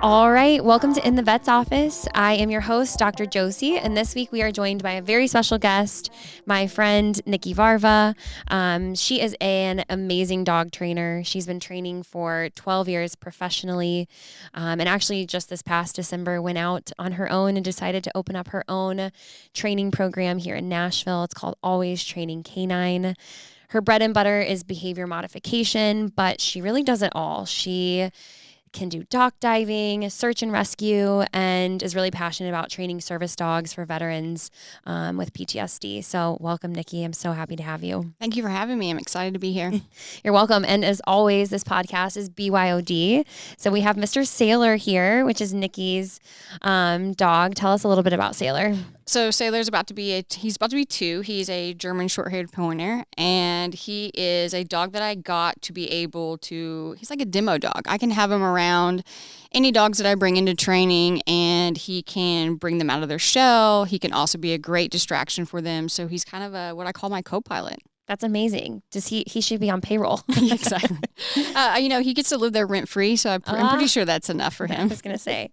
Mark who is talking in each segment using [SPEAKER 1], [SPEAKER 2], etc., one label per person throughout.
[SPEAKER 1] All right, welcome to In the Vet's Office. I am your host, Dr. Josie, and this week we are joined by a very special guest, my friend Nikki Varva. She is an amazing dog trainer. She's been training for 12 years professionally, and actually just this past December went out on her own and decided to open up her own training program here in Nashville. It's called Always Training Canine. Her bread and butter is behavior modification, but she really does it all. She can do dock diving, search and rescue, and is really passionate about training service dogs for veterans with PTSD. So welcome, Nikki. I'm so happy to have you.
[SPEAKER 2] Thank you for having me. I'm excited to be here.
[SPEAKER 1] You're welcome. And as always, this podcast is BYOD. So we have Mr. Sailor here, which is Nikki's dog. Tell us a little bit about Sailor.
[SPEAKER 2] So Sailor's he's about to be 2. He's a German short-haired pointer, and he is a dog that I got to be able to, he's like a demo dog. I can have him around any dogs that I bring into training, and he can bring them out of their shell. He can also be a great distraction for them. So he's kind of what I call my co-pilot.
[SPEAKER 1] That's amazing. He should be on payroll.
[SPEAKER 2] Exactly. He gets to live there rent-free, so I'm pretty sure that's enough for him.
[SPEAKER 1] I was going to say.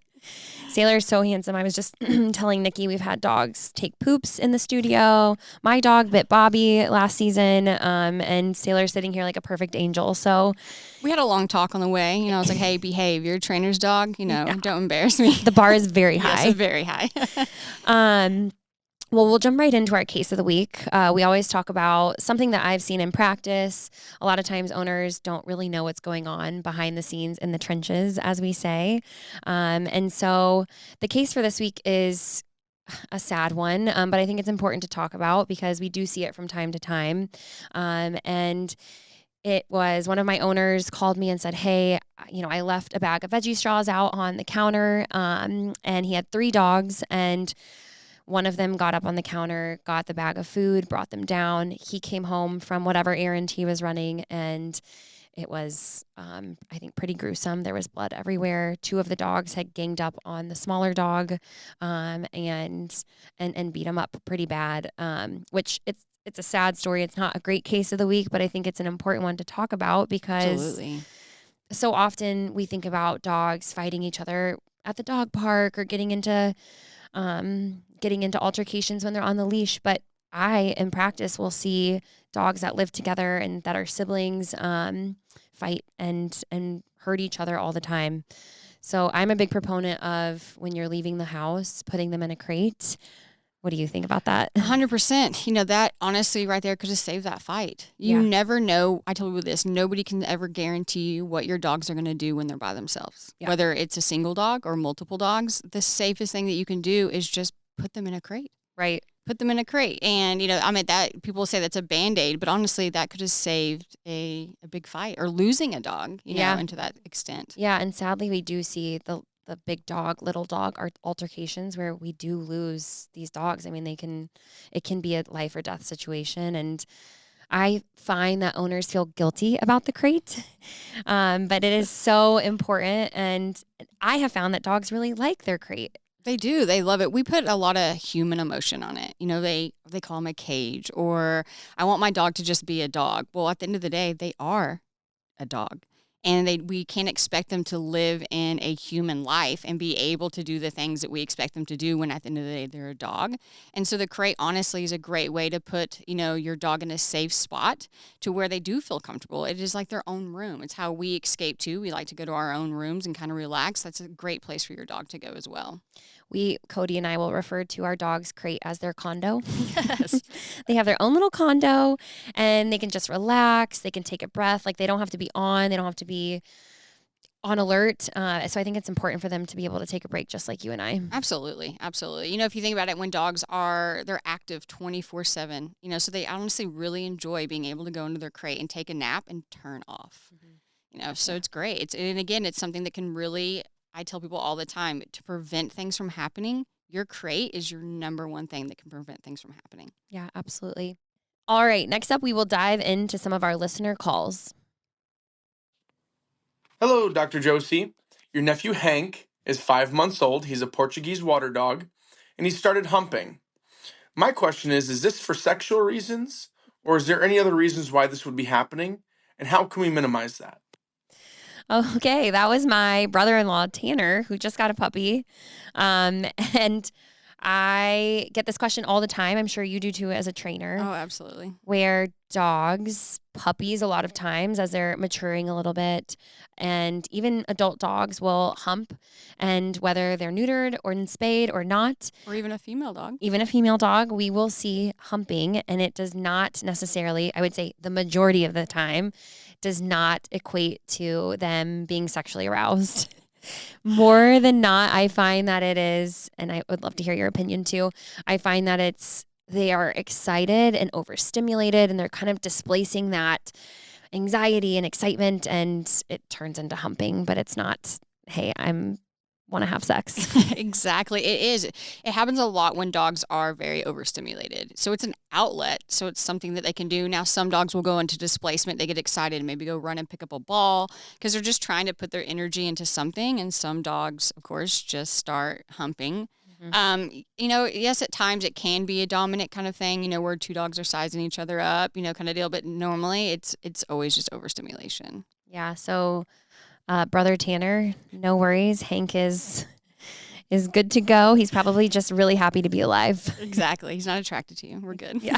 [SPEAKER 1] Sailor is so handsome. I was just telling Nikki we've had dogs take poops in the studio. My dog bit Bobby last season, and Sailor's sitting here like a perfect angel. So
[SPEAKER 2] we had a long talk on the way. I was like, hey, behave. You're a trainer's dog. Don't embarrass me.
[SPEAKER 1] The bar is very high.
[SPEAKER 2] Yes, very high.
[SPEAKER 1] Well, we'll jump right into our case of the week. We always talk about something that I've seen in practice. A lot of times owners don't really know what's going on behind the scenes in the trenches, as we say. And so the case for this week is a sad one, but I think it's important to talk about because we do see it from time to time. And it was one of my owners called me and said, hey, I left a bag of veggie straws out on the counter, and he had 3 dogs, and one of them got up on the counter, got the bag of food, brought them down. He came home from whatever errand he was running, and it was, I think, pretty gruesome. There was blood everywhere. 2 of the dogs had ganged up on the smaller dog, and beat him up pretty bad. Which it's a sad story. It's not a great case of the week, but I think it's an important one to talk about because
[SPEAKER 2] Absolutely.
[SPEAKER 1] So often we think about dogs fighting each other at the dog park or getting into altercations when they're on the leash. But I, in practice, will see dogs that live together and that are siblings fight and hurt each other all the time. So I'm a big proponent of when you're leaving the house, putting them in a crate. What do you think about that?
[SPEAKER 2] 100%. That honestly right there could have saved that fight. You never know. I told you this. Nobody can ever guarantee you what your dogs are going to do when they're by themselves. Yeah. Whether it's a single dog or multiple dogs, the safest thing that you can do is just put them in a crate.
[SPEAKER 1] Right.
[SPEAKER 2] Put them in a crate. And, that people say that's a Band-Aid, but honestly, that could have saved a big fight or losing a dog, and to that extent.
[SPEAKER 1] Yeah. And sadly, we do see the big dog, little dog altercations where we do lose these dogs. I mean, it can be a life or death situation. And I find that owners feel guilty about the crate, but it is so important. And I have found that dogs really like their crate.
[SPEAKER 2] They do. They love it. We put a lot of human emotion on it. They call them a cage, or I want my dog to just be a dog. Well, at the end of the day, they are a dog. And we can't expect them to live in a human life and be able to do the things that we expect them to do when at the end of the day they're a dog. And so the crate honestly is a great way to put, your dog in a safe spot to where they do feel comfortable. It is like their own room. It's how we escape too. We like to go to our own rooms and kind of relax. That's a great place for your dog to go as well.
[SPEAKER 1] Cody and I will refer to our dog's crate as their condo.
[SPEAKER 2] Yes.
[SPEAKER 1] They have their own little condo and they can just relax. They can take a breath. Like they don't have to be on. They don't have to be on alert. So I think it's important for them to be able to take a break just like you and I.
[SPEAKER 2] Absolutely. Absolutely. If you think about it, when dogs they're active 24/7, so they honestly really enjoy being able to go into their crate and take a nap and turn off, so it's great. And again, it's something that can really, I tell people all the time, to prevent things from happening, your crate is your number one thing that can prevent things from happening.
[SPEAKER 1] Yeah, absolutely. All right. Next up, we will dive into some of our listener calls.
[SPEAKER 3] Hello, Dr. Josie. Your nephew Hank is 5 months old. He's a Portuguese water dog, and he started humping. My question is this for sexual reasons, or is there any other reasons why this would be happening, and how can we minimize that?
[SPEAKER 1] Okay, that was my brother-in-law Tanner, who just got a puppy, and I get this question all the time. I'm sure you do too, as a trainer.
[SPEAKER 2] Oh, absolutely.
[SPEAKER 1] Where puppies, a lot of times as they're maturing a little bit, and even adult dogs will hump, and whether they're neutered or spayed or not,
[SPEAKER 2] Or even a female dog.
[SPEAKER 1] even a female dog, we will see humping, and it does not necessarily, I would say the majority of the time, does not equate to them being sexually aroused. More than not, I find that it is, and I would love to hear your opinion too. I find that they are excited and overstimulated, and they're kind of displacing that anxiety and excitement, and it turns into humping, but it's not, hey, I'm want to have sex.
[SPEAKER 2] Exactly. It is. It happens a lot when dogs are very overstimulated. So it's an outlet. So it's something that they can do. Now, some dogs will go into displacement. They get excited and maybe go run and pick up a ball because they're just trying to put their energy into something. And some dogs, of course, just start humping. Yes, at times it can be a dominant kind of thing, where two dogs are sizing each other up, kind of deal. But normally it's always just overstimulation.
[SPEAKER 1] Yeah. So, brother Tanner, no worries. Hank is good to go. He's probably just really happy to be alive.
[SPEAKER 2] Exactly. He's not attracted to you. We're good.
[SPEAKER 1] Yeah.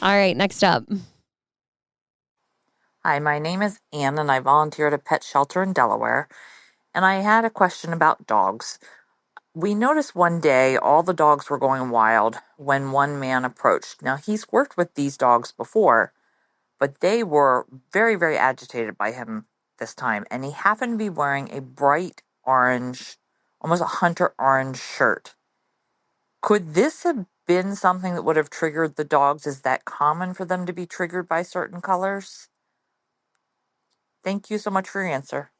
[SPEAKER 1] All right. Next up.
[SPEAKER 4] Hi, my name is Ann, and I volunteer at a pet shelter in Delaware. And I had a question about dogs. We noticed one day all the dogs were going wild when one man approached. Now, he's worked with these dogs before, but they were very, very agitated by him this time. And he happened to be wearing a bright orange, almost a hunter orange shirt. Could this have been something that would have triggered the dogs? Is that common for them to be triggered by certain colors? Thank you so much for your answer.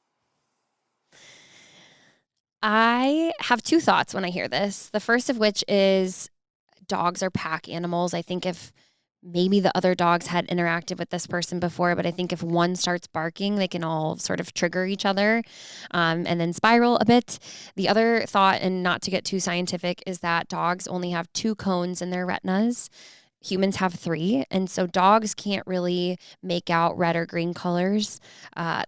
[SPEAKER 1] I have two thoughts when I hear this. The first of which is dogs are pack animals. I think if maybe the other dogs had interacted with this person before, but I think if one starts barking, they can all sort of trigger each other and then spiral a bit. The other thought, and not to get too scientific, is that dogs only have 2 cones in their retinas. Humans have 3, and so dogs can't really make out red or green colors.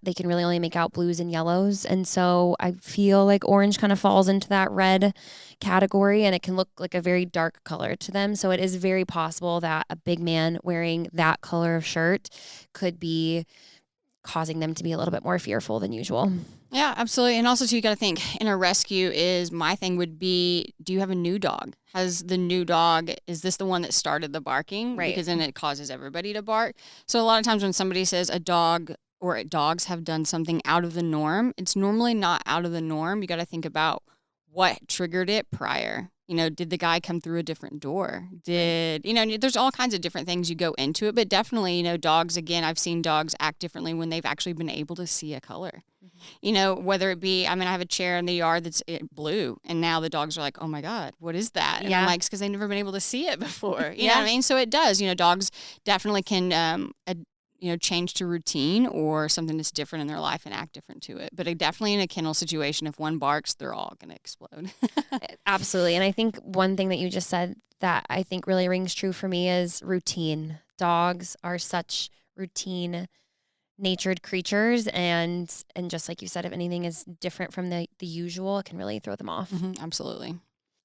[SPEAKER 1] They can really only make out blues and yellows, and so I feel like orange kind of falls into that red category, and it can look like a very dark color to them. So it is very possible that a big man wearing that color of shirt could be causing them to be a little bit more fearful than usual.
[SPEAKER 2] Yeah, absolutely. And also, too, you got to think in a rescue my thing would be, do you have a new dog? Has the new dog, is this the one that started the barking?
[SPEAKER 1] Right.
[SPEAKER 2] Because then it causes everybody to bark. So a lot of times when somebody says a dog or dogs have done something out of the norm, it's normally not out of the norm. You got to think about what triggered it prior. Did the guy come through a different door? There's all kinds of different things you go into it, but definitely, dogs, again, I've seen dogs act differently when they've actually been able to see a color. Whether it be, I have a chair in the yard that's blue, and now the dogs are like, oh my God, what is that? And I'm like, it's because they've never been able to see it before. You know what I mean? So it does, dogs definitely can, change to routine or something that's different in their life and act different to it. But definitely in a kennel situation, if one barks, they're all going to explode.
[SPEAKER 1] Absolutely. And I think one thing that you just said that I think really rings true for me is routine. Dogs are such routine natured creatures, and just like you said, if anything is different from the usual, it can really throw them off.
[SPEAKER 2] Absolutely.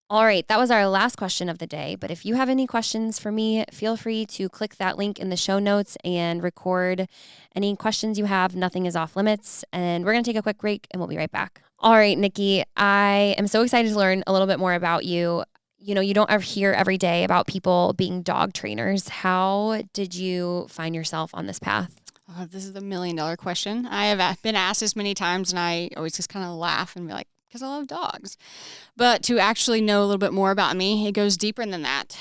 [SPEAKER 1] All right, that was our last question of the day. But if you have any questions for me, feel free to click that link in the show notes and record any questions you have. Nothing is off limits. And we're going to take a quick break, and we'll be right back. All right, Nikki, I am so excited to learn a little bit more about you. You don't ever hear every day about people being dog trainers. How did you find yourself on this path?
[SPEAKER 2] Oh, this is the $1 million question. I have been asked this many times, and I always just kind of laugh and be like, because I love dogs. But to actually know a little bit more about me, it goes deeper than that.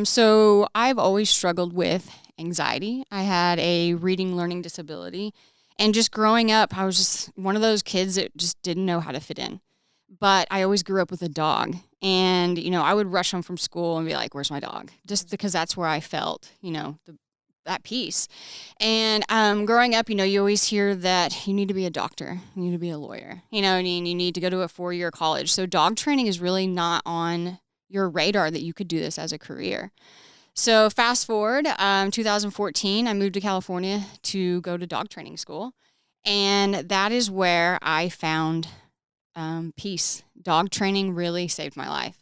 [SPEAKER 2] So I've always struggled with anxiety. I had a reading learning disability. And just growing up, I was just one of those kids that just didn't know how to fit in. But I always grew up with a dog. And, I would rush home from school and be like, where's my dog? Just because that's where I felt, that piece. And growing up, you always hear that you need to be a doctor, you need to be a lawyer, and you need to go to a 4-year college. So dog training is really not on your radar that you could do this as a career. So fast forward, 2014, I moved to California to go to dog training school. And that is where I found peace. Dog training really saved my life.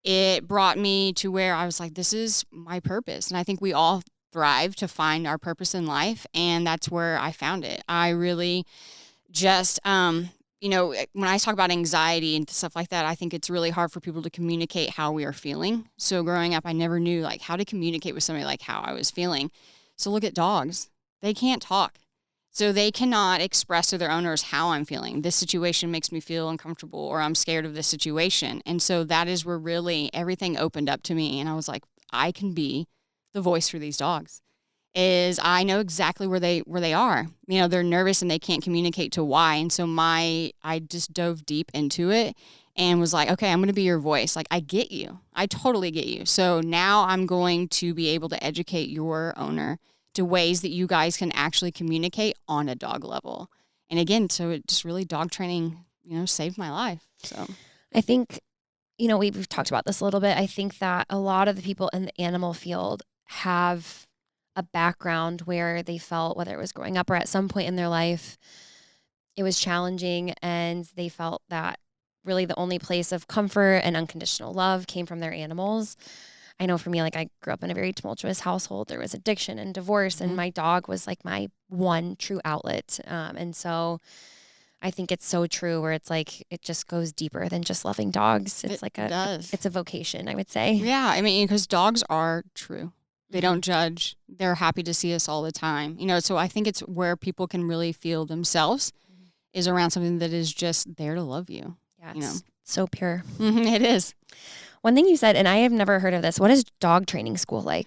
[SPEAKER 2] It brought me to where I was like, this is my purpose. And I think we all thrive to find our purpose in life. And that's where I found it. I really just, when I talk about anxiety and stuff like that, I think it's really hard for people to communicate how we are feeling. So growing up, I never knew like how to communicate with somebody like how I was feeling. So look at dogs. They can't talk. So they cannot express to their owners how I'm feeling. This situation makes me feel uncomfortable, or I'm scared of this situation. And so that is where really everything opened up to me. And I was like, I can be the voice for these dogs. Is I know exactly where they are. They're nervous and they can't communicate to why. And so I just dove deep into it and was like, okay, I'm going to be your voice. Like, I get you. I totally get you. So now I'm going to be able to educate your owner to ways that you guys can actually communicate on a dog level. And again, so it just really, dog training, saved my life. So
[SPEAKER 1] I think, we've talked about this a little bit. I think that a lot of the people in the animal field have a background where they felt, whether it was growing up or at some point in their life, it was challenging, and they felt that really the only place of comfort and unconditional love came from their animals. I know for me, like, I grew up in a very tumultuous household. There was addiction and divorce, and my dog was like my one true outlet. And so I think it's so true, where it's like, it just goes deeper than just loving dogs. It's it's a vocation, I would say.
[SPEAKER 2] Yeah. I mean, because dogs are true. They don't judge. They're happy to see us all the time. So I think it's where people can really feel themselves is around something that is just there to love you.
[SPEAKER 1] Yeah. It's so pure.
[SPEAKER 2] It is.
[SPEAKER 1] One thing you said, and I have never heard of this, what is dog training school like?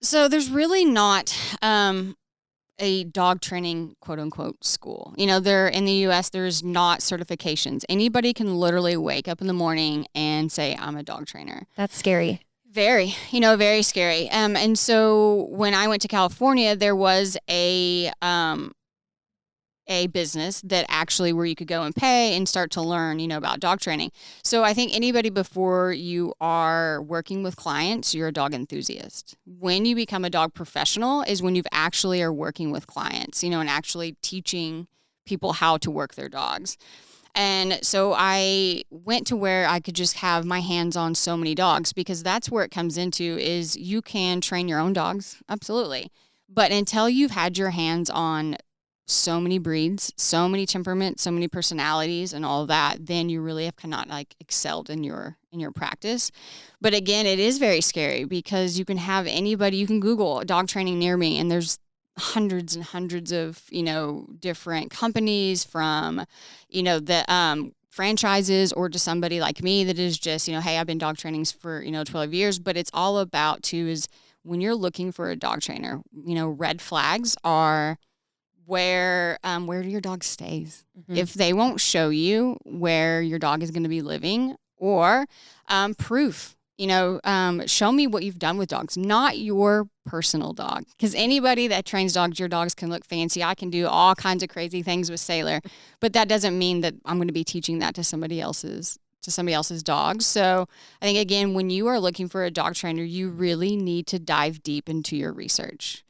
[SPEAKER 2] So there's really not a dog training quote unquote school. There in the US, there's not certifications. Anybody can literally wake up in the morning and say, I'm a dog trainer.
[SPEAKER 1] That's scary.
[SPEAKER 2] Very, very scary. And so when I went to California, there was a business that actually where you could go and pay and start to learn, about dog training. So I think anybody, before you are working with clients, you're a dog enthusiast. When you become a dog professional is when you actually are working with clients, and actually teaching people how to work their dogs. And so I went to where I could just have my hands on so many dogs, because that's where it comes into is you can train your own dogs. Absolutely. But until you've had your hands on so many breeds, so many temperaments, so many personalities and all of that, then you really have not like excelled in your practice. But again, it is very scary, because you can have anybody, you can Google dog training near me, and there's hundreds and hundreds of, different companies from, the franchises, or to somebody like me that is just, hey, I've been dog training for, 12 years. But it's all about too is when you're looking for a dog trainer, red flags are where your dog stays. Mm-hmm. If they won't show you where your dog is going to be living, or proof, show me what you've done with dogs, not your personal dog. Because anybody that trains dogs, your dogs can look fancy. I can do all kinds of crazy things with Sailor, but that doesn't mean that I'm going to be teaching that to somebody else's dogs. So I think, again, when you are looking for a dog trainer, you really need to dive deep into your research.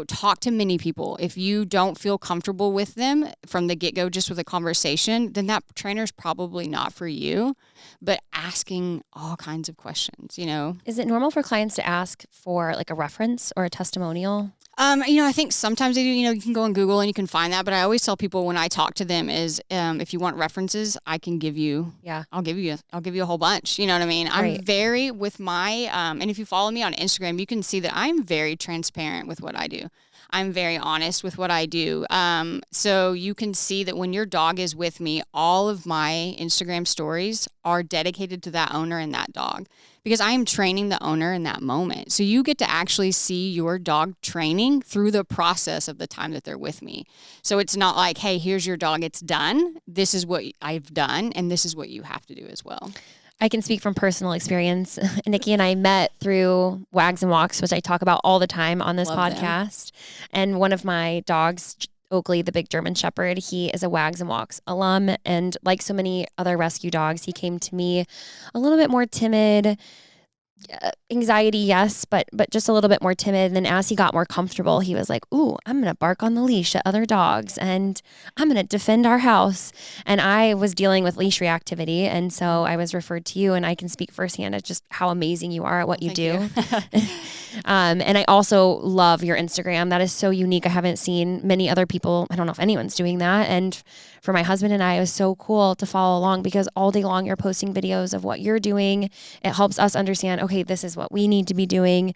[SPEAKER 2] Talk to many people. If you don't feel comfortable with them from the get-go, just with a conversation, then that trainer is probably not for you. But asking all kinds of questions,
[SPEAKER 1] Is it normal for clients to ask for like a reference or a testimonial?
[SPEAKER 2] I think sometimes they do. You can go on Google and you can find that. But I always tell people when I talk to them is, if you want references, I can give you. Yeah, I'll give you a whole bunch. You know what I mean? Right. I'm very with my, and if you follow me on Instagram, you can see that I'm very transparent with what I do. I'm very honest with what I do. So you can see that when your dog is with me, all of my Instagram stories are dedicated to that owner and that dog, because I am training the owner in that moment. So you get to actually see your dog training through the process of the time that they're with me. So it's not like, hey, here's your dog, it's done. This is what I've done, and this is what you have to do as well.
[SPEAKER 1] I can speak from personal experience. Nikki and I met through Wags and Walks, which I talk about all the time on this podcast. And one of my dogs, Oakley, the big German Shepherd, he is a Wags and Walks alum. And like so many other rescue dogs, he came to me a little bit more timid, Anxiety, yes, but just a little bit more timid. And then as he got more comfortable, he was like, "Ooh, I'm gonna bark on the leash at other dogs, and I'm gonna defend our house." And I was dealing with leash reactivity, and so I was referred to you, and I can speak firsthand at just how amazing you are at what you do. And I also love your Instagram. That is so unique. I haven't seen many other people. I don't know if anyone's doing that. And for my husband and I, it was so cool to follow along because all day long you're posting videos of what you're doing. It helps us understand, okay, this is what we need to be doing.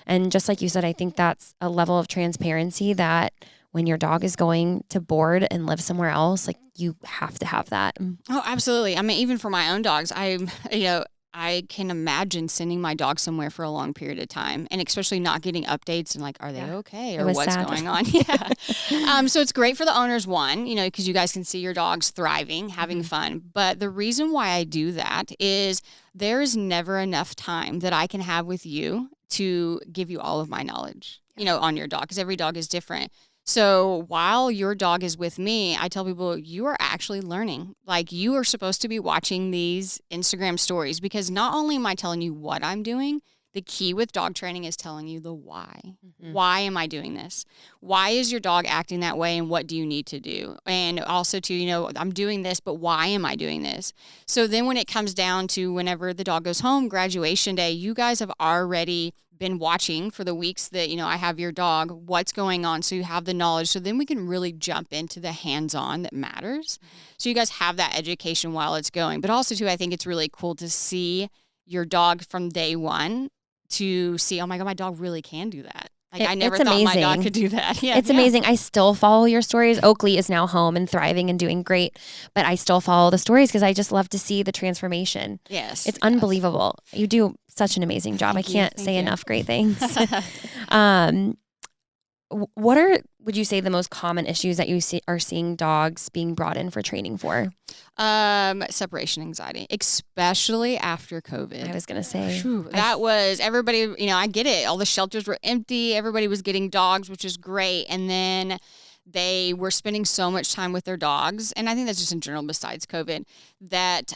[SPEAKER 1] And just like you said, I think that's a level of transparency that when your dog is going to board and live somewhere else, like you have to have that.
[SPEAKER 2] Oh, absolutely. I mean, even for my own dogs, I can imagine sending my dog somewhere for a long period of time, and especially not getting updates and like, are they okay, or what's going on? Yeah. So it's great for the owners, one, because you guys can see your dogs thriving, having fun. But the reason why I do that is there is never enough time that I can have with you to give you all of my knowledge, on your dog, because every dog is different. So while your dog is with me, I tell people you are actually learning. Like, you are supposed to be watching these Instagram stories, because not only am I telling you what I'm doing, the key with dog training is telling you the why. Mm-hmm. Why am I doing this? Why is your dog acting that way, and what do you need to do? And also to, I'm doing this, but why am I doing this? So then when it comes down to whenever the dog goes home, graduation day, you guys have already been watching for the weeks that, I have your dog, what's going on. So you have the knowledge. So then we can really jump into the hands-on that matters. So you guys have that education while it's going. But also too, I think it's really cool to see your dog from day one to see, oh my God, my dog really can do that. Like, I never thought my dog could do that. Yeah,
[SPEAKER 1] it's amazing. I still follow your stories. Oakley is now home and thriving and doing great, but I still follow the stories because I just love to see the transformation.
[SPEAKER 2] Yes.
[SPEAKER 1] It's unbelievable. You do such an amazing job. I can't say enough great things. What would you say the most common issues that you are seeing dogs being brought in for training for?
[SPEAKER 2] Separation anxiety, especially after COVID.
[SPEAKER 1] I was going to say.
[SPEAKER 2] That was everybody, I get it. All the shelters were empty. Everybody was getting dogs, which is great. And then they were spending so much time with their dogs. And I think that's just in general besides COVID, that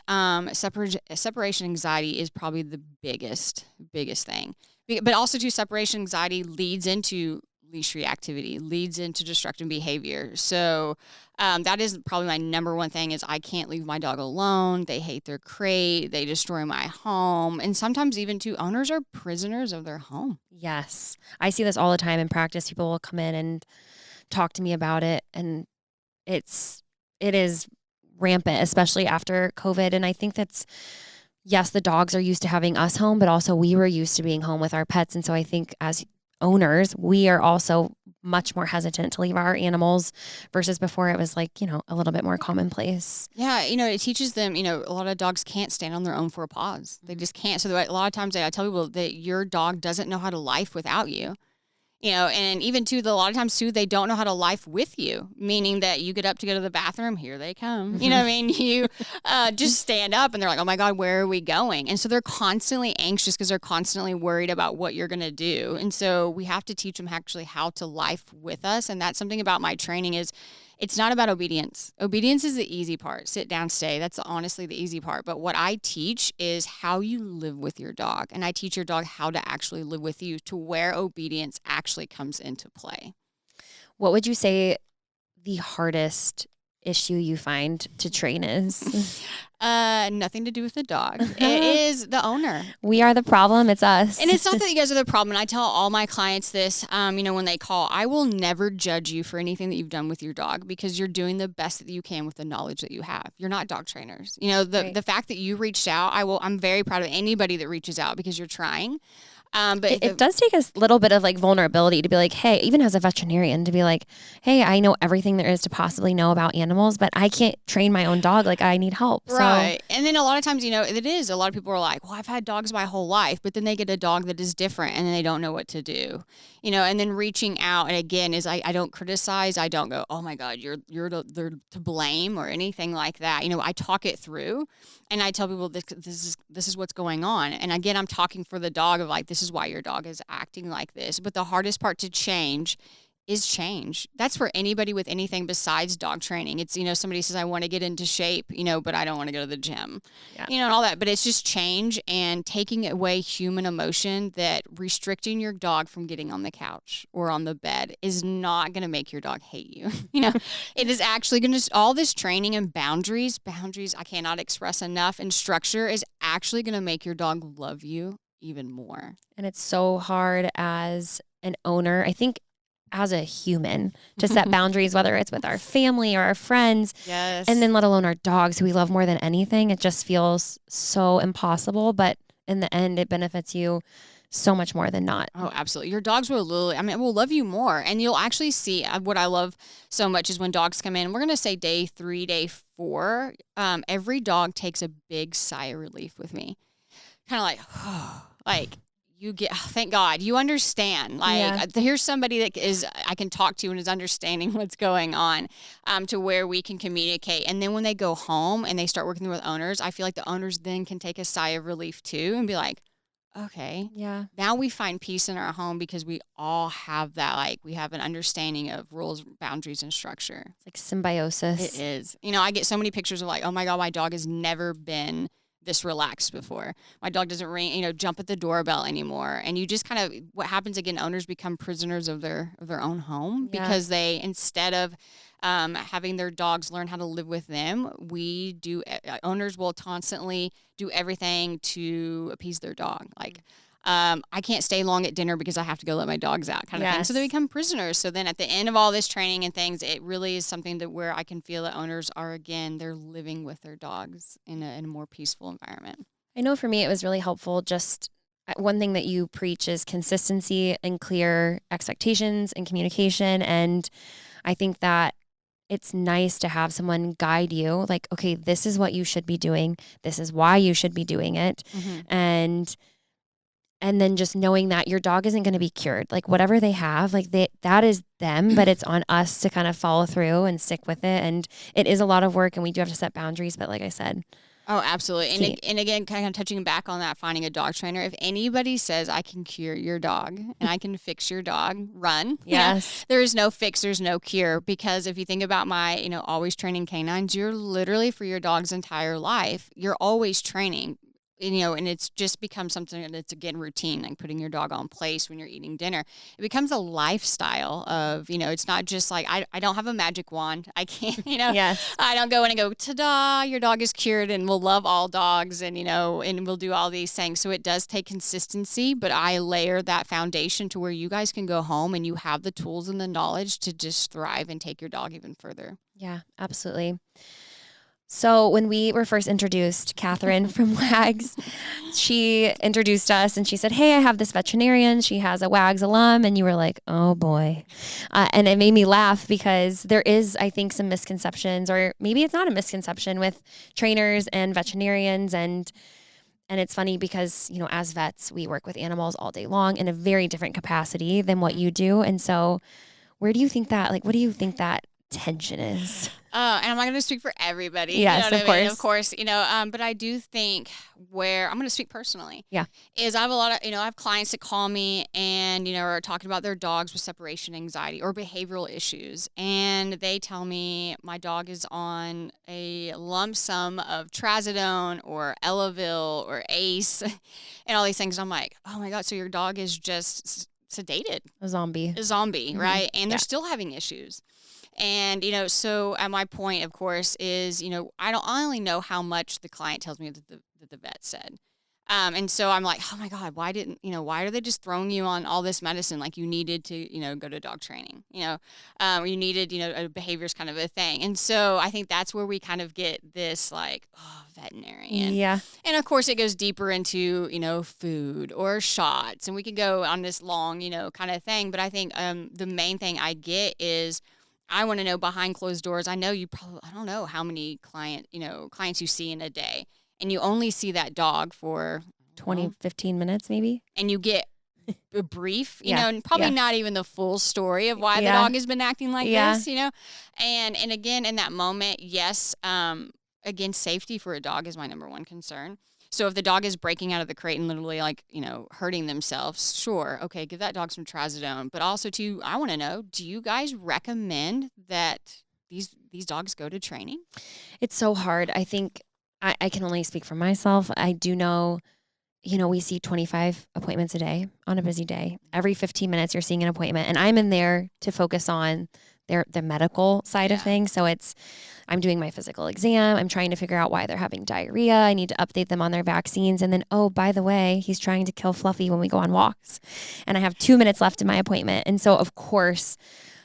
[SPEAKER 2] separation anxiety is probably the biggest thing. But also too, separation anxiety leads into leash reactivity, leads into destructive behavior. So that is probably my number one thing is I can't leave my dog alone. They hate their crate. They destroy my home. And sometimes even too, owners are prisoners of their home.
[SPEAKER 1] Yes. I see this all the time in practice. People will come in and talk to me about it. And it is rampant, especially after COVID. And I think that's, yes, the dogs are used to having us home, but also we were used to being home with our pets. And so I think as owners, we are also much more hesitant to leave our animals versus before it was like, a little bit more commonplace.
[SPEAKER 2] Yeah. It teaches them, a lot of dogs can't stand on their own for a pause. They just can't. So a lot of times I tell people that your dog doesn't know how to life without you. And even too, a lot of times too, they don't know how to life with you, meaning that you get up to go to the bathroom, here they come. You know what I mean? You just stand up and they're like, oh my God, where are we going? And so they're constantly anxious because they're constantly worried about what you're going to do. And so we have to teach them actually how to life with us. And that's something about my training is it's not about obedience. Obedience is the easy part. Sit down, stay. That's honestly the easy part. But what I teach is how you live with your dog. And I teach your dog how to actually live with you to where obedience actually comes into play.
[SPEAKER 1] What would you say the hardest issue you find to train is?
[SPEAKER 2] Nothing to do with the dog. It is the owner.
[SPEAKER 1] We are the problem. It's us.
[SPEAKER 2] And it's not that you guys are the problem. And I tell all my clients this, when they call, I will never judge you for anything that you've done with your dog because you're doing the best that you can with the knowledge that you have. You're not dog trainers. The fact that you reached out, I'm very proud of anybody that reaches out because you're trying. But
[SPEAKER 1] it does take a little bit of like vulnerability to be like, hey, even as a veterinarian, to be like, hey, I know everything there is to possibly know about animals, but I can't train my own dog. Like, I need help.
[SPEAKER 2] Right. So. And then a lot of times, it is. A lot of people are like, well, I've had dogs my whole life, but then they get a dog that is different and then they don't know what to do. And then reaching out, and again, is I don't criticize. I don't go, oh my God, they're to blame or anything like that. I talk it through and I tell people this is what's going on. And again, I'm talking for the dog of like, this is why your dog is acting like this. But the hardest part to change is change. That's for anybody with anything besides dog training. It's, somebody says, I want to get into shape, but I don't want to go to the gym, and all that. But it's just change and taking away human emotion, that restricting your dog from getting on the couch or on the bed is not going to make your dog hate you. It is actually going to, all this training and boundaries, I cannot express enough, and structure is actually going to make your dog love you even more.
[SPEAKER 1] And it's so hard as an owner, I think, as a human, to set boundaries, whether it's with our family or our friends.
[SPEAKER 2] Yes.
[SPEAKER 1] And then let alone our dogs, who we love more than anything. It just feels so impossible. But in the end, it benefits you so much more than not.
[SPEAKER 2] Oh, absolutely. Your dogs will will love you more. And you'll actually see, what I love so much is when dogs come in, we're going to say day 3, day 4, every dog takes a big sigh of relief with me. Kind of like, like, you get, thank God, you understand. Like, here's somebody that I can talk to and is understanding what's going on, to where we can communicate. And then when they go home and they start working with owners, I feel like the owners then can take a sigh of relief too and be like, okay, now we find peace in our home, because we all have that, like, we have an understanding of rules, boundaries, and structure.
[SPEAKER 1] It's like symbiosis.
[SPEAKER 2] It is. I get so many pictures of like, oh my God, my dog has never been this relaxed before. My dog doesn't jump at the doorbell anymore. And you just kind of, what happens again, owners become prisoners of their own home, because they, instead of having their dogs learn how to live with them, owners will constantly do everything to appease their dog. Like, I can't stay long at dinner because I have to go let my dogs out, kind of thing. So they become prisoners. So then at the end of all this training and things, it really is something that where I can feel that owners are, again, they're living with their dogs in a more peaceful environment.
[SPEAKER 1] I know for me, it was really helpful. Just one thing that you preach is consistency and clear expectations and communication. And I think that it's nice to have someone guide you, like, okay, this is what you should be doing. This is why you should be doing it. And then just knowing that your dog isn't going to be cured. Like, whatever they have, like, that is them, but it's on us to kind of follow through and stick with it. And it is a lot of work, and we do have to set boundaries. But like I said,
[SPEAKER 2] oh, absolutely. And again, kind of touching back on that, finding a dog trainer. If anybody says I can cure your dog and I can fix your dog, run.
[SPEAKER 1] Yes.
[SPEAKER 2] There is no fix, there's no cure. Because if you think about my, always training canines, you're literally, for your dog's entire life, you're always training. And it's just become something that's, again, routine, like putting your dog on place when you're eating dinner. It becomes a lifestyle of, it's not just like, I don't have a magic wand. I can't,
[SPEAKER 1] Yes.
[SPEAKER 2] I don't go in and go, ta-da, your dog is cured and we'll love all dogs and, and we'll do all these things. So it does take consistency, but I layer that foundation to where you guys can go home and you have the tools and the knowledge to just thrive and take your dog even further.
[SPEAKER 1] Yeah, absolutely. So when we were first introduced, Catherine from WAGS, she introduced us and she said, hey, I have this veterinarian. She has a WAGS alum. And you were like, oh boy. And it made me laugh, because there is, I think, some misconceptions, or maybe it's not a misconception, with trainers and veterinarians. And it's funny because, as vets, we work with animals all day long in a very different capacity than what you do. And so what do you think that tension is?
[SPEAKER 2] And I'm not going to speak for everybody.
[SPEAKER 1] Yes,
[SPEAKER 2] Of course, but I do think, where I'm going to speak personally.
[SPEAKER 1] Yeah.
[SPEAKER 2] Is I have a lot of, I have clients that call me and, are talking about their dogs with separation anxiety or behavioral issues. And they tell me my dog is on a lump sum of trazodone or Elavil or ACE and all these things. I'm like, oh my God, so your dog is just sedated.
[SPEAKER 1] A zombie,
[SPEAKER 2] mm-hmm. Right? And they're still having issues. And, so at my point, of course, is, I only know how much the client tells me that the vet said. And so I'm like, oh my God, why are they just throwing you on all this medicine? Like, you needed to, go to dog training, or you needed, a behavior's kind of a thing. And so I think that's where we kind of get this, like, oh, veterinarian.
[SPEAKER 1] Yeah.
[SPEAKER 2] And of course it goes deeper into, food or shots, and we could go on this long, kind of thing. But I think, the main thing I get is, I want to know behind closed doors. I know I don't know how many clients you see in a day, and you only see that dog for
[SPEAKER 1] 15 minutes maybe.
[SPEAKER 2] And you get a brief, and probably not even the full story of why the dog has been acting like this, And again, in that moment, yes, again, safety for a dog is my number one concern. So if the dog is breaking out of the crate and literally like, hurting themselves, sure. Okay. Give that dog some trazodone. But also too, I want to know, do you guys recommend that these dogs go to training?
[SPEAKER 1] It's so hard. I think I can only speak for myself. I do know, we see 25 appointments a day on a busy day. Every 15 minutes you're seeing an appointment, and I'm in there to focus on the medical side of things. So I'm doing my physical exam. I'm trying to figure out why they're having diarrhea. I need to update them on their vaccines. And then, oh, by the way, he's trying to kill Fluffy when we go on walks. And I have 2 minutes left in my appointment. And so, of course,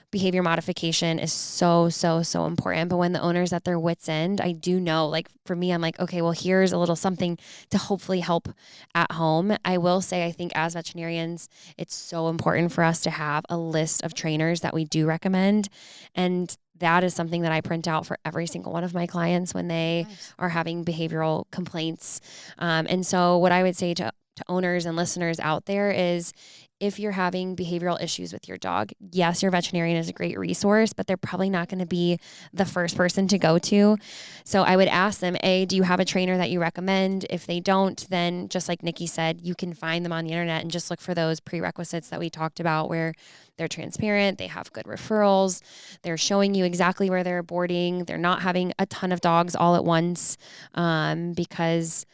[SPEAKER 1] behavior modification is so, so, so important. But when the owner's at their wit's end, I do know, like for me, I'm like, okay, well, here's a little something to hopefully help at home. I will say, I think as veterinarians, it's so important for us to have a list of trainers that we do recommend. And that is something that I print out for every single one of my clients when they are having behavioral complaints. And so what I would say to owners and listeners out there is, if you're having behavioral issues with your dog, yes, your veterinarian is a great resource, but they're probably not going to be the first person to go to. So I would ask them, do you have a trainer that you recommend? If they don't, then just like Nikki said, you can find them on the internet and just look for those prerequisites that we talked about, where they're transparent, they have good referrals, they're showing you exactly where they're boarding, they're not having a ton of dogs all at once, because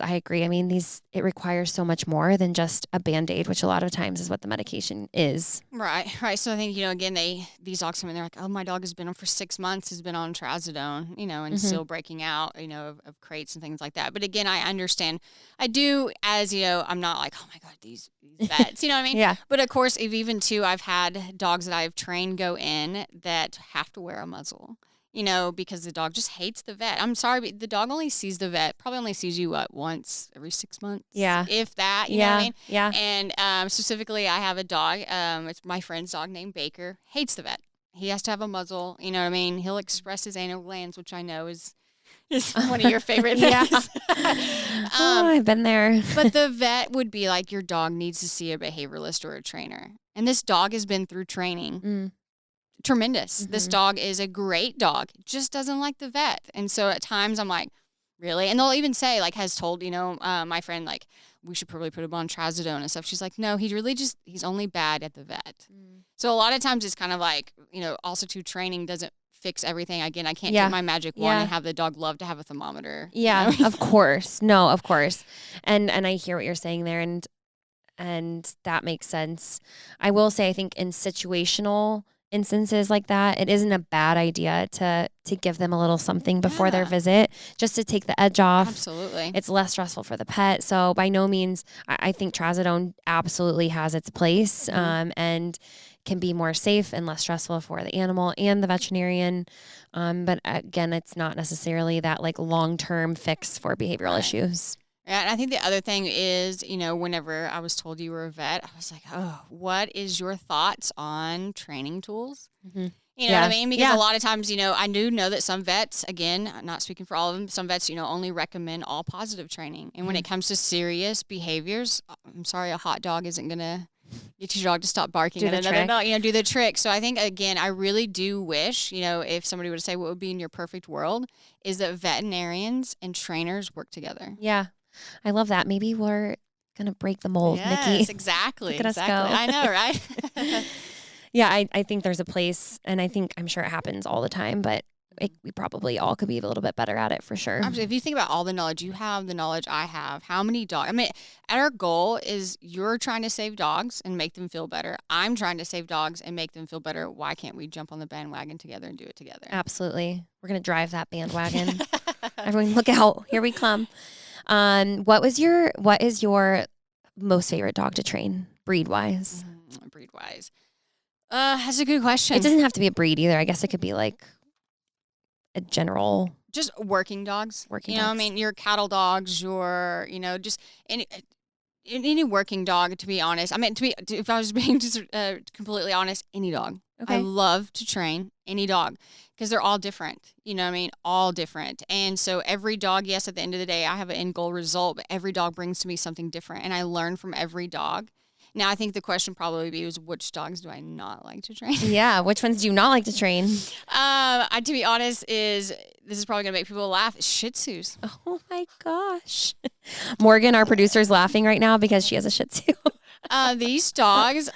[SPEAKER 1] I agree. I mean, it requires so much more than just a Band-Aid, which a lot of times is what the medication is.
[SPEAKER 2] Right. So I think, again, these dogs come in, they're like, oh, my dog has been on for 6 months, has been on trazodone, and still breaking out, of crates and things like that. But again, I understand. I do, as, I'm not like, oh my God, these vets, you know what I mean?
[SPEAKER 1] Yeah.
[SPEAKER 2] But of course, I've had dogs that I've trained go in that have to wear a muzzle. Because the dog just hates the vet. I'm sorry, but the dog only sees the vet, probably only sees you, once every 6 months?
[SPEAKER 1] Yeah.
[SPEAKER 2] If that, you know what I mean?
[SPEAKER 1] Yeah.
[SPEAKER 2] And specifically, I have a dog. It's my friend's dog named Baker. Hates the vet. He has to have a muzzle. You know what I mean? He'll express his anal glands, which I know is one of your favorite things.
[SPEAKER 1] I've been there.
[SPEAKER 2] But the vet would be like, your dog needs to see a behavioralist or a trainer. And this dog has been through training. Tremendous. This dog is a great dog, just doesn't like the vet. And so at times I'm like, really? And they'll even say, like, has told, my friend, like, we should probably put him on trazodone and stuff. She's like, no, he's only bad at the vet. So a lot of times it's kind of like, also too, training doesn't fix everything. Again, I can't take my magic wand and have the dog love to have a thermometer.
[SPEAKER 1] Yeah, of course. No, of course. And I hear what you're saying there, and that makes sense. I will say, I think in situational instances like that, it isn't a bad idea to give them a little something before their visit, just to take the edge off.
[SPEAKER 2] Absolutely.
[SPEAKER 1] It's less stressful for the pet. So by no means, I think trazodone absolutely has its place, and can be more safe and less stressful for the animal and the veterinarian. But again, it's not necessarily that like long-term fix for behavioral issues.
[SPEAKER 2] Yeah, and I think the other thing is, whenever I was told you were a vet, I was like, oh, what is your thoughts on training tools? You know what I mean? Because a lot of times, I do know that some vets, again, I'm not speaking for all of them, some vets, only recommend all positive training. And when it comes to serious behaviors, I'm sorry, a hot dog isn't going to get your dog to stop barking at another dog, do the trick. So I think, again, I really do wish, if somebody were to say what would be in your perfect world, is that veterinarians and trainers work together.
[SPEAKER 1] Yeah. I love that. Maybe we're going to break the mold, Nikki.
[SPEAKER 2] Yes, exactly.
[SPEAKER 1] Look at us go.
[SPEAKER 2] I know, right?
[SPEAKER 1] Yeah, I think there's a place, and I'm sure it happens all the time, but we probably all could be a little bit better at it for sure.
[SPEAKER 2] Absolutely. If you think about all the knowledge you have, the knowledge I have, how many dogs, our goal is you're trying to save dogs and make them feel better. I'm trying to save dogs and make them feel better. Why can't we jump on the bandwagon together and do it together?
[SPEAKER 1] Absolutely. We're going to drive that bandwagon. Everyone look out. Here we come. What is your most favorite dog to train, breed-wise?
[SPEAKER 2] Breed-wise. That's a good question.
[SPEAKER 1] It doesn't have to be a breed either. I guess it could be like a general.
[SPEAKER 2] Just working dogs.
[SPEAKER 1] Working dogs.
[SPEAKER 2] Your cattle dogs, your, just any working dog, to be honest. If I was being just completely honest, any dog. Okay. I love to train any dog because they're all different. All different. And so every dog, yes, at the end of the day, I have an end goal result, but every dog brings to me something different. And I learn from every dog. Now, I think the question probably be was which dogs do I not like to train?
[SPEAKER 1] Yeah. Which ones do you not like to train?
[SPEAKER 2] To be honest, this is probably gonna make people laugh. Shih Tzus.
[SPEAKER 1] Oh my gosh. Morgan, our producer, is laughing right now because she has a Shih Tzu.
[SPEAKER 2] These dogs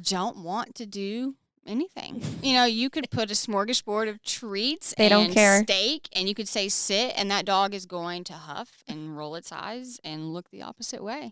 [SPEAKER 2] don't want to do anything. You could put a smorgasbord of treats
[SPEAKER 1] They don't care.
[SPEAKER 2] steak, and you could say sit, and that dog is going to huff and roll its eyes and look the opposite way.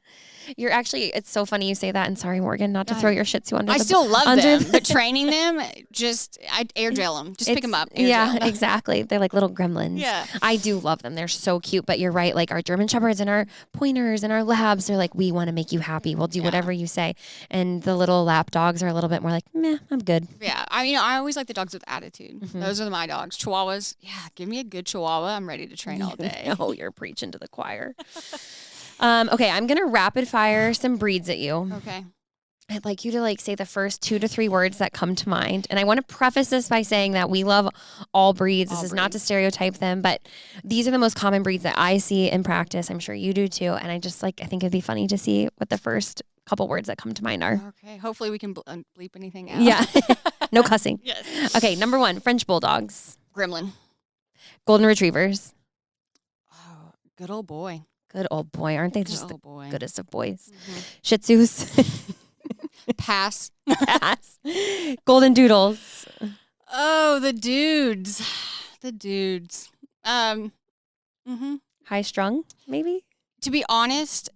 [SPEAKER 1] It's so funny you say that. And sorry, Morgan, not to throw your Shih Tzu under
[SPEAKER 2] I
[SPEAKER 1] the
[SPEAKER 2] still love
[SPEAKER 1] under
[SPEAKER 2] them, but training them, I air gel them. Just pick them up.
[SPEAKER 1] Yeah, exactly. They're like little gremlins.
[SPEAKER 2] Yeah.
[SPEAKER 1] I do love them. They're so cute. But you're right. Like our German Shepherds and our Pointers and our Labs, they're like, we want to make you happy. We'll do whatever you say. And the little lap dogs are a little bit more like, meh, I'm good.
[SPEAKER 2] Yeah. I always like the dogs with attitude.
[SPEAKER 1] Mm-hmm.
[SPEAKER 2] Those are my dogs. Chihuahuas, give me a good Chihuahua. I'm ready to train all day.
[SPEAKER 1] Oh, you're preaching to the choir. Okay, I'm going to rapid fire some breeds at you.
[SPEAKER 2] Okay.
[SPEAKER 1] I'd like you to say the first 2 to 3 words that come to mind. And I want to preface this by saying that we love all breeds. This is not to stereotype them, but these are the most common breeds that I see in practice. I'm sure you do too. And I think it'd be funny to see what the first couple words that come to mind are.
[SPEAKER 2] Okay. Hopefully we can bleep anything out.
[SPEAKER 1] Yeah. No cussing.
[SPEAKER 2] Yes.
[SPEAKER 1] Okay, number 1, French Bulldogs.
[SPEAKER 2] Gremlin.
[SPEAKER 1] Golden Retrievers.
[SPEAKER 2] Oh, good old boy.
[SPEAKER 1] Good old boy. Aren't they just the
[SPEAKER 2] old boy.
[SPEAKER 1] goodest of boys?
[SPEAKER 2] Mm-hmm.
[SPEAKER 1] Shih Tzus.
[SPEAKER 2] Pass.
[SPEAKER 1] Pass. Golden Doodles.
[SPEAKER 2] Oh, the dudes.
[SPEAKER 1] High strung, maybe?
[SPEAKER 2] To be honest,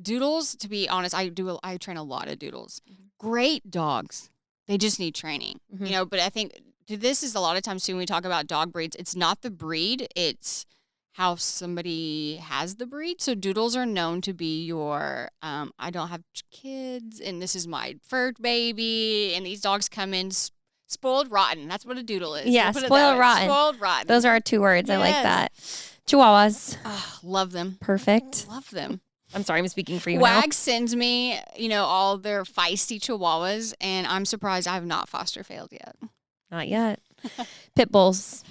[SPEAKER 2] doodles, to be honest, I train a lot of doodles. Great dogs. They just need training.
[SPEAKER 1] Mm-hmm.
[SPEAKER 2] But I think this is a lot of times too when we talk about dog breeds, it's not the breed, it's how somebody has the breed. So doodles are known to be your, I don't have kids and this is my fur baby. And these dogs come in spoiled rotten. That's what a doodle is.
[SPEAKER 1] Yeah, spoiled rotten.
[SPEAKER 2] Spoiled rotten.
[SPEAKER 1] Those are our 2 words.
[SPEAKER 2] Yes.
[SPEAKER 1] I like that. Chihuahuas.
[SPEAKER 2] Oh, love them.
[SPEAKER 1] Perfect.
[SPEAKER 2] Love them.
[SPEAKER 1] I'm sorry, I'm speaking for you
[SPEAKER 2] Wag sends me, all their feisty chihuahuas, and I'm surprised I have not foster failed yet.
[SPEAKER 1] now. Not yet. Pit Bulls.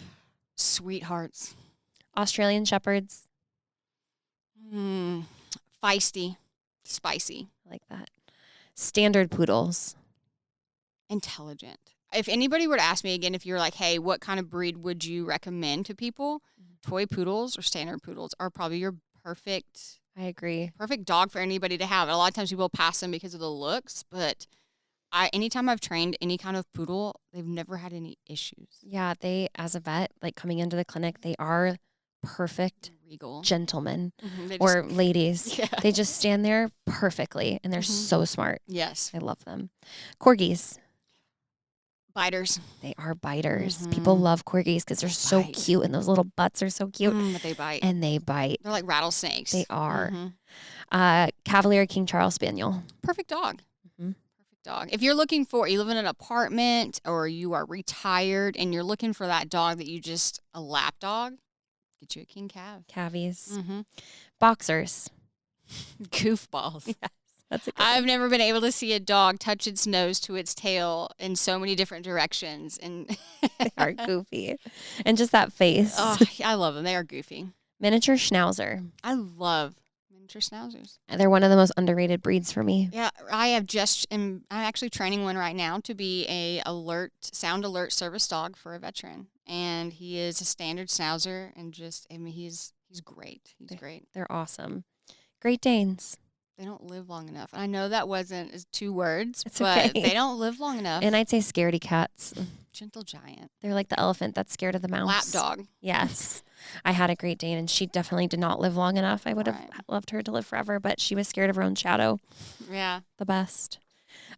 [SPEAKER 2] Sweethearts.
[SPEAKER 1] Australian Shepherds.
[SPEAKER 2] Feisty. Spicy.
[SPEAKER 1] I like that. Standard Poodles.
[SPEAKER 2] Intelligent. If anybody were to ask me again, if you're like, hey, what kind of breed would you recommend to people? Toy poodles or standard poodles are probably your perfect
[SPEAKER 1] I agree.
[SPEAKER 2] perfect dog for anybody to have. A lot of times people pass them because of the looks, but anytime I've trained any kind of poodle, they've never had any issues.
[SPEAKER 1] Yeah, they, as a vet, coming into the clinic, they are perfect
[SPEAKER 2] Regal.
[SPEAKER 1] gentlemen
[SPEAKER 2] Or
[SPEAKER 1] ladies.
[SPEAKER 2] Yeah.
[SPEAKER 1] They just stand there perfectly, and they're so smart.
[SPEAKER 2] Yes.
[SPEAKER 1] I love them. Corgis.
[SPEAKER 2] Biters.
[SPEAKER 1] They are biters. People love corgis because they're so
[SPEAKER 2] bite.
[SPEAKER 1] cute, and those little butts are so cute.
[SPEAKER 2] But they bite.
[SPEAKER 1] And they bite.
[SPEAKER 2] They're like rattlesnakes.
[SPEAKER 1] They are.
[SPEAKER 2] Mhm.
[SPEAKER 1] Cavalier King Charles Spaniel.
[SPEAKER 2] Perfect dog.
[SPEAKER 1] Mhm.
[SPEAKER 2] Perfect dog. If you're looking for, you live in an apartment or you are retired and you're looking for that dog that a lap dog, get you a King Cav.
[SPEAKER 1] Cavies.
[SPEAKER 2] Mm-hmm.
[SPEAKER 1] Boxers.
[SPEAKER 2] Goofballs.
[SPEAKER 1] Yes, that's a good
[SPEAKER 2] I've never been able to see a dog touch its nose to its tail in so many different directions. And
[SPEAKER 1] They are goofy. And just that face.
[SPEAKER 2] oh, I love them. They are goofy.
[SPEAKER 1] Miniature Schnauzer.
[SPEAKER 2] I love miniature schnauzers.
[SPEAKER 1] They're one of the most underrated breeds for me.
[SPEAKER 2] Yeah, I'm actually training one right now to be a sound alert service dog for a veteran, and he is a standard schnauzer, and he's great. He's great.
[SPEAKER 1] They're awesome. Great Danes.
[SPEAKER 2] They don't live long enough. And I know that wasn't 2 words,
[SPEAKER 1] It's
[SPEAKER 2] but
[SPEAKER 1] okay.
[SPEAKER 2] they don't live long enough.
[SPEAKER 1] And I'd say scaredy cats.
[SPEAKER 2] Gentle giant.
[SPEAKER 1] They're like the elephant that's scared of the mouse.
[SPEAKER 2] Lap dog.
[SPEAKER 1] Yes. I had a Great Dane, and she definitely did not live long enough. I would have
[SPEAKER 2] Right.
[SPEAKER 1] loved her to live forever, but she was scared of her own shadow.
[SPEAKER 2] Yeah.
[SPEAKER 1] The best.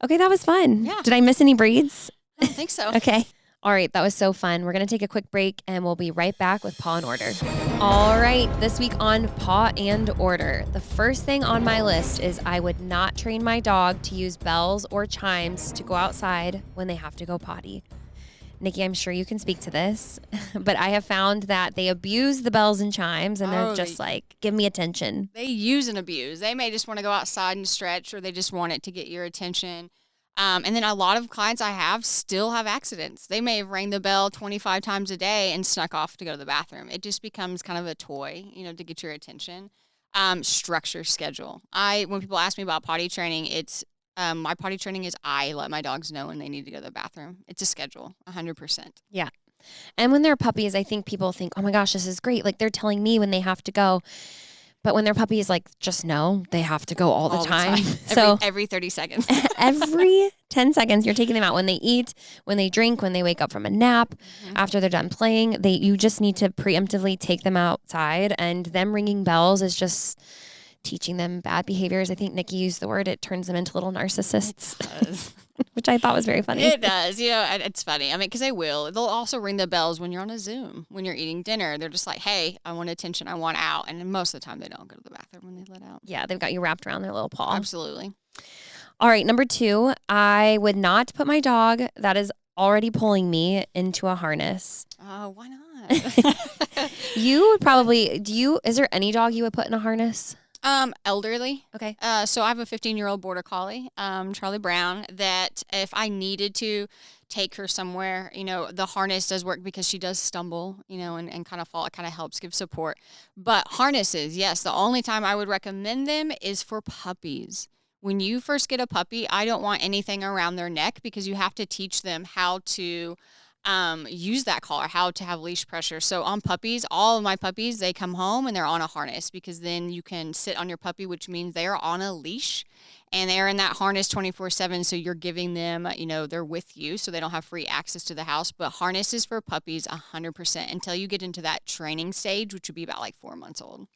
[SPEAKER 1] Okay, that was fun.
[SPEAKER 2] Yeah.
[SPEAKER 1] Did I miss any breeds?
[SPEAKER 2] I don't think so.
[SPEAKER 1] Okay. All right, that was so fun. We're going to take a quick break, and we'll be right back with Paw and Order. All right, this week on Paw and Order, the first thing on my list is I would not train my dog to use bells or chimes to go outside when they have to go potty. Nikki, I'm sure you can speak to this, but I have found that they abuse the bells and chimes, and they're just like, give me attention.
[SPEAKER 2] They use and abuse. They may just want to go outside and stretch, or they just want it to get your attention. And then a lot of clients I have still have accidents. They may have rang the bell 25 times a day and snuck off to go to the bathroom. It just becomes kind of a toy, to get your attention. Structure, schedule. When people ask me about potty training, it's my potty training is I let my dogs know when they need to go to the bathroom. It's a schedule, 100%.
[SPEAKER 1] Yeah. And when they're puppies, I think people think, oh my gosh, this is great. Like they're telling me when they have to go. But when they're puppies, like just know they have to go all the time. So
[SPEAKER 2] every 30 seconds.
[SPEAKER 1] every 10 seconds, you're taking them out when they eat, when they drink, when they wake up from a nap, after they're done playing. You just need to preemptively take them outside, and them ringing bells is just teaching them bad behaviors. I think Nikki used the word, it turns them into little narcissists, which I thought was very funny.
[SPEAKER 2] It does. It's funny. I mean, because they'll also ring the bells when you're on a Zoom, when you're eating dinner. They're just like, hey, I want attention. I want out. And most of the time they don't go to the bathroom when they let out.
[SPEAKER 1] Yeah, they've got you wrapped around their little paw.
[SPEAKER 2] Absolutely.
[SPEAKER 1] All right, number 2, I would not put my dog that is already pulling me into a harness.
[SPEAKER 2] Oh, why not?
[SPEAKER 1] You would probably, is there any dog you would put in a harness?
[SPEAKER 2] Elderly.
[SPEAKER 1] Okay.
[SPEAKER 2] So I have a 15-year-old border collie, Charlie Brown, that if I needed to take her somewhere, the harness does work because she does stumble, and kind of fall. It kind of helps give support. But harnesses, yes, the only time I would recommend them is for puppies. When you first get a puppy, I don't want anything around their neck because you have to teach them how to use that collar, how to have leash pressure. So on puppies, all of my puppies, they come home and they're on a harness because then you can sit on your puppy, which means they are on a leash and they're in that harness 24/7. So you're giving them, they're with you so they don't have free access to the house. But harnesses for puppies, 100% until you get into that training stage, which would be about like 4 months old.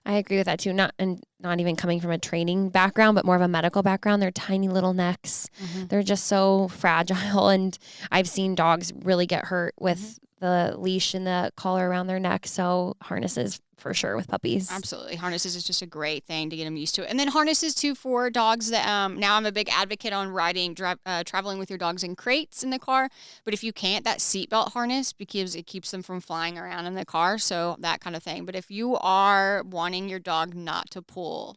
[SPEAKER 1] I agree with that too. Not even coming from a training background, but more of a medical background. They're tiny little necks. They're just so fragile. And I've seen dogs really get hurt with the leash and the collar around their neck. So harnesses for sure with puppies.
[SPEAKER 2] Absolutely. Harnesses is just a great thing to get them used to. And then harnesses too for dogs that now I'm a big advocate on traveling with your dogs in crates in the car. But if you can't, that seatbelt harness, because it keeps them from flying around in the car. So that kind of thing. But if you are wanting your dog not to pull,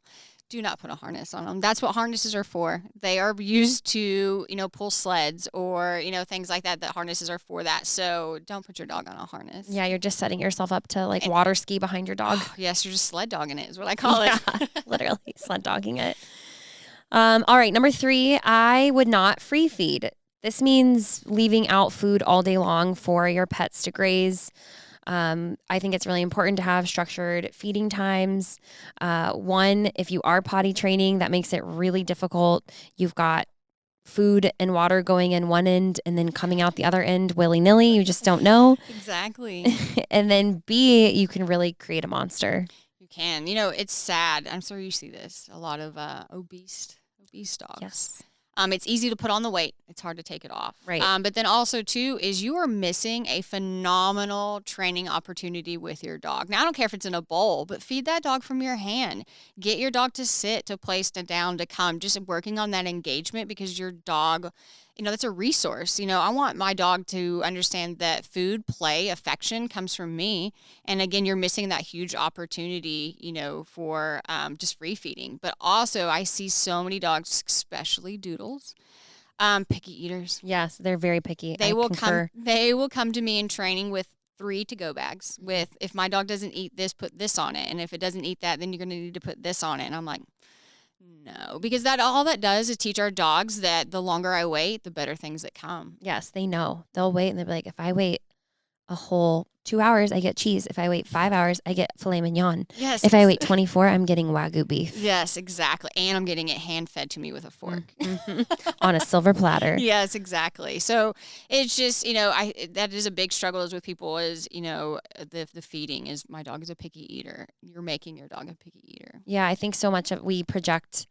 [SPEAKER 2] do not put a harness on them. That's what harnesses are for. They are used to, pull sleds or, things like that. That harnesses are for that. So don't put your dog on a harness.
[SPEAKER 1] Yeah, you're just setting yourself up to water ski behind your dog.
[SPEAKER 2] Yes, you're just sled dogging it is what I call it.
[SPEAKER 1] Literally sled dogging it. All right, number 3, I would not free feed. This means leaving out food all day long for your pets to graze. I think it's really important to have structured feeding times. One, if you are potty training, that makes it really difficult. You've got food and water going in one end and then coming out the other end willy-nilly. You just don't know.
[SPEAKER 2] Exactly.
[SPEAKER 1] And then B, you can really create a monster.
[SPEAKER 2] You can. It's sad. I'm sure you see this. A lot of obese dogs.
[SPEAKER 1] Yes.
[SPEAKER 2] It's easy to put on the weight. It's hard to take it off.
[SPEAKER 1] Right.
[SPEAKER 2] But then also, too, is you are missing a phenomenal training opportunity with your dog. Now, I don't care if it's in a bowl, but feed that dog from your hand. Get your dog to sit, to place, to down, to come. Just working on that engagement because your dog, that's a resource. I want my dog to understand that food, play, affection comes from me. And again, you're missing that huge opportunity, for just free feeding. But also, I see so many dogs, especially doodles, picky eaters.
[SPEAKER 1] Yes, they're very picky.
[SPEAKER 2] They will come to me in training with 3 to-go bags. With, if my dog doesn't eat this, put this on it. And if it doesn't eat that, then you're going to need to put this on it. And I'm like, no, because all that does is teach our dogs that the longer I wait, the better things that come.
[SPEAKER 1] Yes, they know. They'll wait and they'll be like, if I wait a whole 2 hours, I get cheese. If I wait 5 hours, I get filet mignon.
[SPEAKER 2] Yes.
[SPEAKER 1] If I wait 24, I'm getting Wagyu beef.
[SPEAKER 2] Yes, exactly. And I'm getting it hand-fed to me with a fork.
[SPEAKER 1] On a silver platter.
[SPEAKER 2] Yes, exactly. So it's just, that is a big struggle is with people is, the feeding is my dog is a picky eater. You're making your dog a picky eater.
[SPEAKER 1] Yeah, I think so much of we project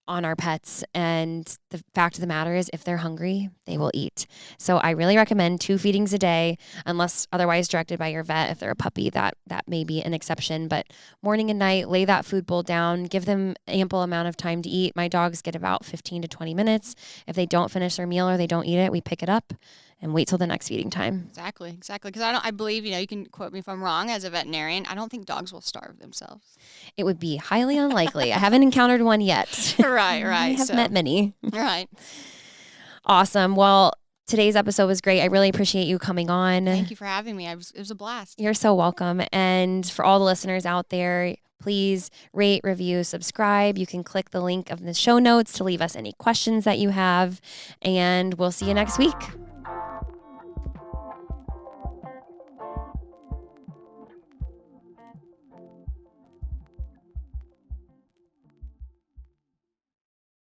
[SPEAKER 1] on our pets, and the fact of the matter is if they're hungry, they will eat. So I really recommend 2 feedings a day, unless otherwise directed by your vet. If they're a puppy, that may be an exception, but morning and night, lay that food bowl down, give them ample amount of time to eat. My dogs get about 15 to 20 minutes. If they don't finish their meal or they don't eat it, we pick it up and wait till the next feeding time.
[SPEAKER 2] Exactly. Because I believe, you can quote me if I'm wrong as a veterinarian, I don't think dogs will starve themselves.
[SPEAKER 1] It would be highly unlikely. I haven't encountered one yet.
[SPEAKER 2] Right.
[SPEAKER 1] I have met many.
[SPEAKER 2] Right.
[SPEAKER 1] Awesome. Well, Today's episode was great. I really appreciate you coming on.
[SPEAKER 2] Thank you for having me. It was a blast.
[SPEAKER 1] You're so welcome. And for all the listeners out there, please rate, review, subscribe. You can click the link of the show notes to leave us any questions that you have. And we'll see you next week.